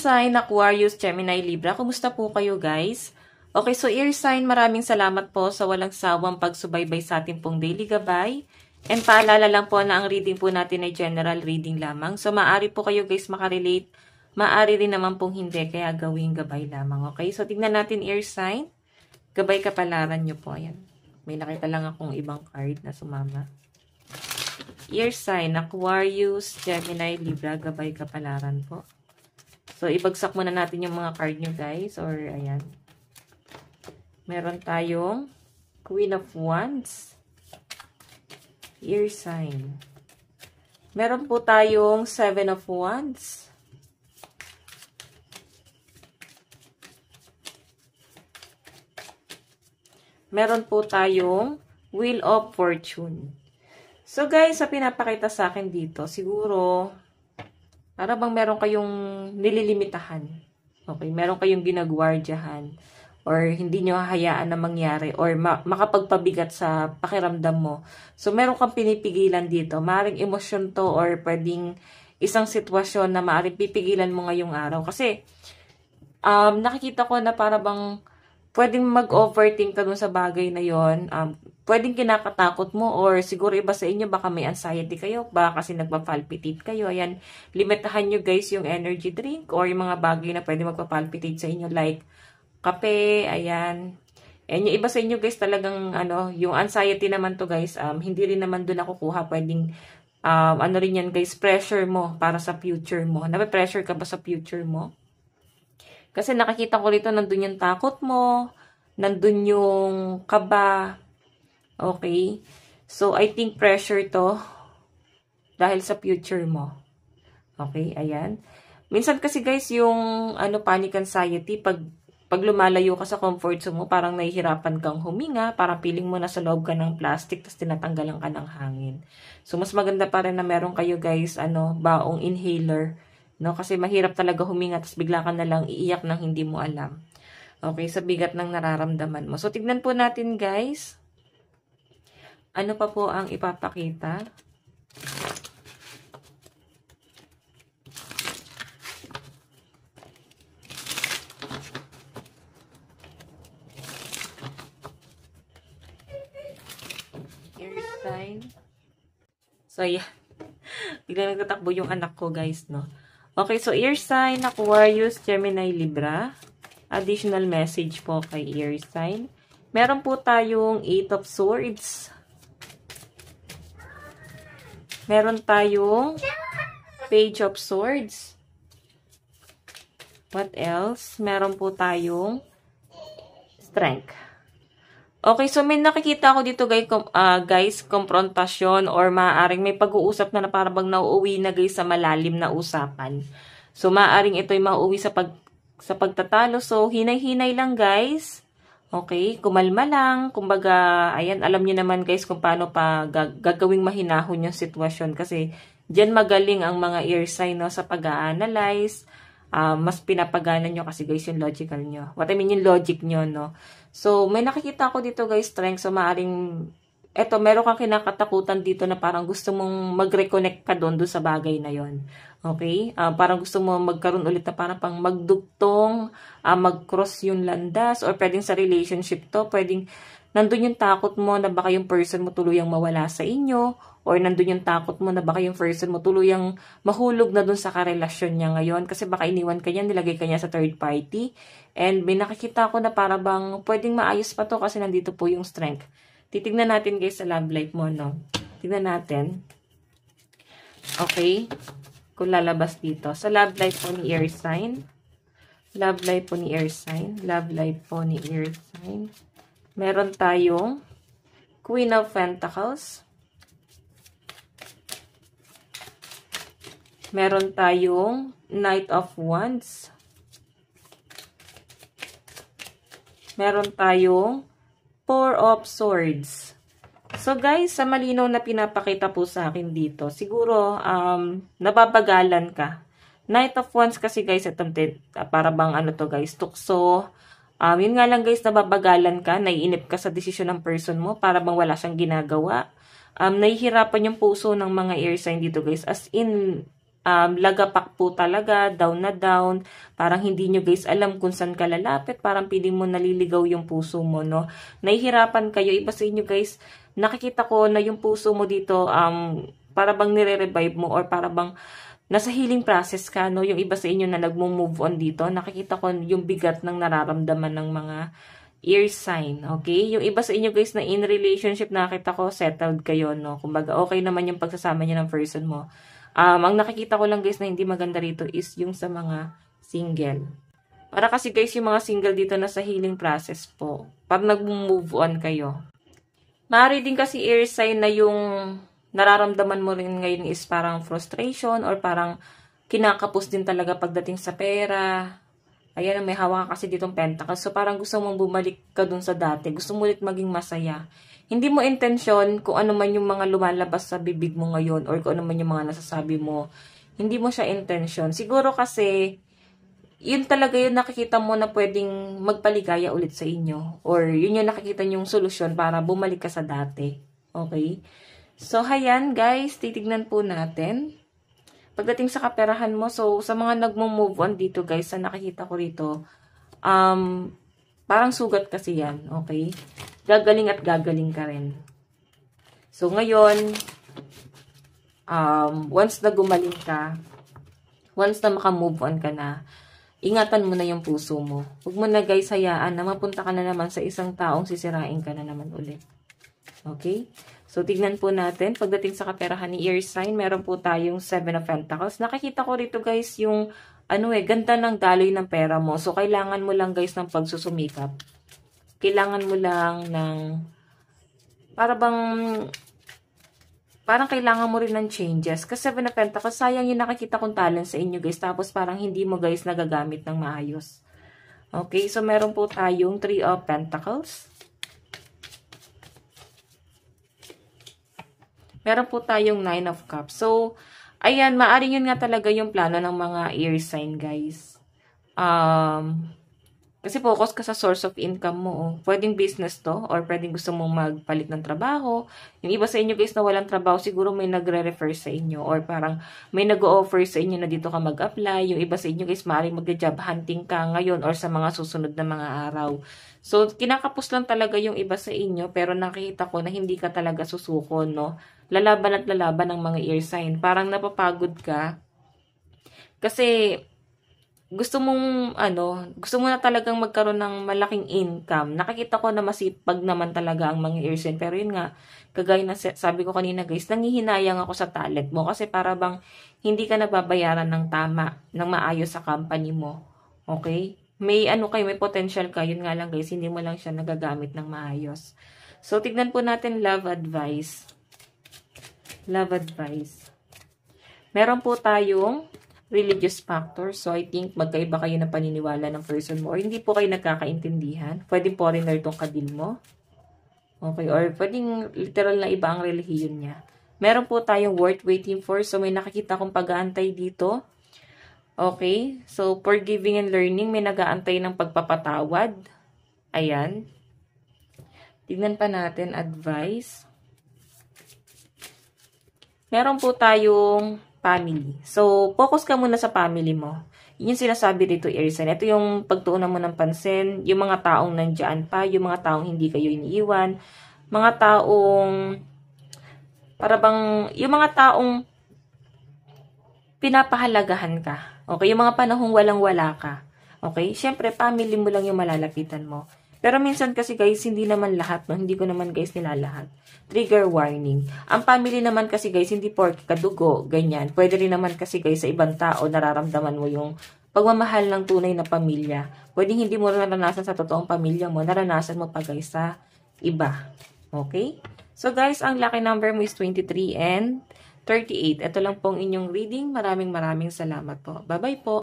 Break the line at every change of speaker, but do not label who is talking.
sign, Aquarius, Gemini, Libra, kumusta po kayo guys? Okay, so air sign, maraming salamat po sa walang sawang pagsubaybay sa ating pong daily gabay. And paalala lang po na ang reading po natin ay general reading lamang. So maaari po kayo guys makarelate, maaari rin naman pong hindi, kaya gawing gabay lamang. Okay, so tignan natin air sign. Gabay kapalaran nyo po, ayan. May nakita lang akong ibang card na sumama. Air sign, Aquarius, Gemini, Libra, gabay kapalaran po. So, ibagsak muna natin yung mga card nyo, guys. Or, ayan. Meron tayong Queen of Wands. Air sign. Meron po tayong Seven of Wands. Meron po tayong Wheel of Fortune. So, guys, sa pinapakita sa akin dito, siguro, para bang meron kayong nililimitahan. Okay, meron kayong ginagwardyahan. Or hindi nyo hahayaan na mangyari. Or makapagpabigat sa pakiramdam mo. So, meron kang pinipigilan dito. Maaring emosyon to or pwedeng isang sitwasyon na maaring pipigilan mo ngayong araw. Kasi, nakikita ko na para bang pwedeng mag-overthink ka dun sa bagay na yon. Pwedeng kinakatakot mo or siguro iba sa inyo baka may anxiety kayo, baka kasi nagpa-palpitate kayo. Ayan, limitahan nyo guys yung energy drink or yung mga bagay na pwede magpa-palpitate sa inyo like kape, ayan. And yung iba sa inyo guys talagang yung anxiety naman to guys, hindi rin naman dun nakukuha. Pwedeng ano rin yan guys, pressure mo para sa future mo. Nape-pressure ka ba sa future mo? Kasi nakikita ko rito, nandun yung takot mo, nandun yung kaba, okay? So, I think pressure to dahil sa future mo. Okay, ayan. Minsan kasi guys, yung panic anxiety, pag lumalayo ka sa comfort zone mo, parang nahihirapan kang huminga, parang feeling mo na sa loob ka ng plastic, tapos tinatanggalan ka ng hangin. So, mas maganda pa rin na meron kayo guys, baong inhaler. No, kasi mahirap talaga huminga tapos bigla ka na lang iiyak nang hindi mo alam. Okay, sa bigat ng nararamdaman mo. So, tignan po natin guys. Ano pa po ang ipapakita? Air sign. So, yeah. Bigla nagtatakbo yung anak ko guys, no? Okay, so air sign, Aquarius, Gemini, Libra. Additional message po kay air sign. Meron po tayong 8 of Swords. Meron tayong Page of Swords. What else? Meron po tayong Strength. Okay, so may nakikita ako dito guys, konfrontasyon or maaaring may pag-uusap na para bang nauuwi na guys sa malalim na usapan. So maaaring ito ay mauuwi sa pagtatalo. So hinay-hinay lang guys. Okay, kumalma lang. Kumbaga, ayan, alam niyo naman guys kung paano pa gagawing mahinahon yung sitwasyon kasi diyan magaling ang mga air sign no, sa pag-a-analyze. Mas pinapagana nyo kasi guys yung logical nyo. What I mean yung logic nyo, no? So, may nakikita ako dito guys, strength. So, maaring, meron kang kinakatakutan dito na parang gusto mong mag-reconnect ka doon sa bagay na yon. Okay? Parang gusto mo magkaroon ulit na parang pang magdugtong, mag-cross yung landas, or pwedeng sa relationship to, pwedeng nandun yung takot mo na baka yung person mo tuluyang mawala sa inyo, or nandun yung takot mo na baka yung person mo tuluyang mahulog na dun sa karelasyon niya ngayon. Kasi baka iniwan ka niya, nilagay ka niya sa third party. And may nakikita ko na para bang pwedeng maayos pa to kasi nandito po yung strength. Titignan natin guys sa love life mo, no? Tignan natin. Okay? Kung lalabas dito. Sa love life po ni air sign. Love life po ni air sign. Love life po ni air sign. Meron tayong Queen of Pentacles. Meron tayong Knight of Wands. Meron tayong Four of Swords. So guys, sa malinaw na pinapakita po sa akin dito, siguro nababagalan ka. Knight of Wands kasi guys, para bang to guys, tukso. Yun nga lang guys, nababagalan ka, naiinip ka sa desisyon ng person mo, para bang wala siyang ginagawa. Nahihirapan yung puso ng mga air sign dito guys, as in, lagapak po talaga, down na down, parang hindi nyo guys alam kung saan ka lalapit, parang piling mo naliligaw yung puso mo, no? Nahihirapan kayo, iba sa inyo guys, nakikita ko na yung puso mo dito, para bang nire-revive mo, or para bang nasa healing process ka, no? Yung iba sa inyo na nagmo-move on dito, nakikita ko yung bigat ng nararamdaman ng mga air sign, okay? Yung iba sa inyo guys na in relationship, nakita ko settled kayo, no? Kumbaga, okay naman yung pagsasama niyo ng person mo. Ang nakikita ko lang guys na hindi maganda rito is yung sa mga single. Para kasi guys, yung mga single dito na sa healing process po. Pag nag-move on kayo. Maaari din kasi air sign na yung nararamdaman mo rin ngayon is parang frustration or parang kinakapos din talaga pagdating sa pera. Ayan, may hawak kasi ditong pentacles. So parang gusto mong bumalik ka dun sa dati. Gusto mo ulit maging masaya. Hindi mo intensyon kung ano man yung mga lumalabas sa bibig mo ngayon or kung ano man yung mga nasasabi mo. Hindi mo siya intensyon. Siguro kasi, yun talaga yung nakikita mo na pwedeng magpaligaya ulit sa inyo. Or yun yung nakikita yung solusyon para bumalik ka sa dati. Okay? So, hayan guys, titignan po natin. Pagdating sa kaperahan mo, so sa mga nagmo-move on dito guys, sa nakikita ko rito, parang sugat kasi yan, okay? Gagaling at gagaling ka rin. So, ngayon, once na gumaling ka, once na makamove on ka na, ingatan mo na yung puso mo. Huwag mo na guys hayaan na mapunta ka na naman sa isang taong sisirain ka na naman ulit. Okay? So, tignan po natin. Pagdating sa kaperahan ni air sign, meron po tayong 7 of Pentacles. Nakikita ko rito guys yung, ganda ng daloy ng pera mo. So, kailangan mo lang guys ng pagsusumikap. Kailangan mo lang ng, parang kailangan mo rin ng changes. Kasi 7 of Pentacles, sayang yung nakikita kong talent sa inyo guys. Tapos parang hindi mo guys nagagamit ng maayos. Okay, so meron po tayong 3 of Pentacles. Meron po tayong 9 of Cups. So, ayan, maaring yun nga talaga yung plano ng mga air sign guys. Kasi focus ka sa source of income mo. Oh. Pwedeng business to or pwedeng gusto mong magpalit ng trabaho. Yung iba sa inyo guys na walang trabaho, siguro may nagre-refer sa inyo or parang may nag-o-offer sa inyo na dito ka mag-apply. Yung iba sa inyo guys, maaaring mag-job hunting ka ngayon or sa mga susunod na mga araw. So, kinakapos lang talaga yung iba sa inyo pero nakikita ko na hindi ka talaga susuko, no? Lalaban at lalaban ng mga air sign. Parang napapagod ka. Kasi gusto mong gusto mo na talagang magkaroon ng malaking income. Nakikita ko na masipag naman talaga ang mga air sign. Pero yun nga, kagaya na sabi ko kanina guys, nangihinayang ako sa talent mo. Kasi para bang hindi ka nababayaran ng tama, ng maayos sa company mo. Okay? May may potential ka. Yun nga lang guys, hindi mo lang siya nagagamit ng maayos. So, tignan po natin love advice. Love advice. Meron po tayong religious factor. So, I think magkaiba kayo na paniniwala ng person mo. Or hindi po kayo nagkakaintindihan. Pwedeng foreigner tong kadil mo. Okay. Or pwedeng literal na iba ang relihiyon niya. Meron po tayong worth waiting for. So, may nakikita kong pag-aantay dito. Okay. So, forgiving and learning. May nag-aantay ng pagpapatawad. Ayan. Tignan pa natin. Advice. Meron po tayong family. So, focus ka muna sa family mo. Yun yung sinasabi dito, air sign. Ito yung pagtuunan mo ng pansin, yung mga taong nandiyan pa, yung mga taong hindi kayo iniiwan, mga taong, yung mga taong pinapahalagahan ka. Okay? Yung mga panahong walang-wala ka. Okay? Siyempre, family mo lang yung malalapitan mo. Pero minsan kasi guys, hindi naman lahat, no? Hindi ko naman guys nilalahat. Trigger warning. Ang family naman kasi guys, hindi porke kadugo, ganyan. Pwede rin naman kasi guys sa ibang tao, nararamdaman mo yung pagmamahal ng tunay na pamilya. Pwedeng hindi mo naranasan sa totoong pamilya mo, naranasan mo pa guys sa iba. Okay? So guys, ang lucky number mo is 23 and 38. Ito lang pong inyong reading. Maraming salamat po. Bye-bye po.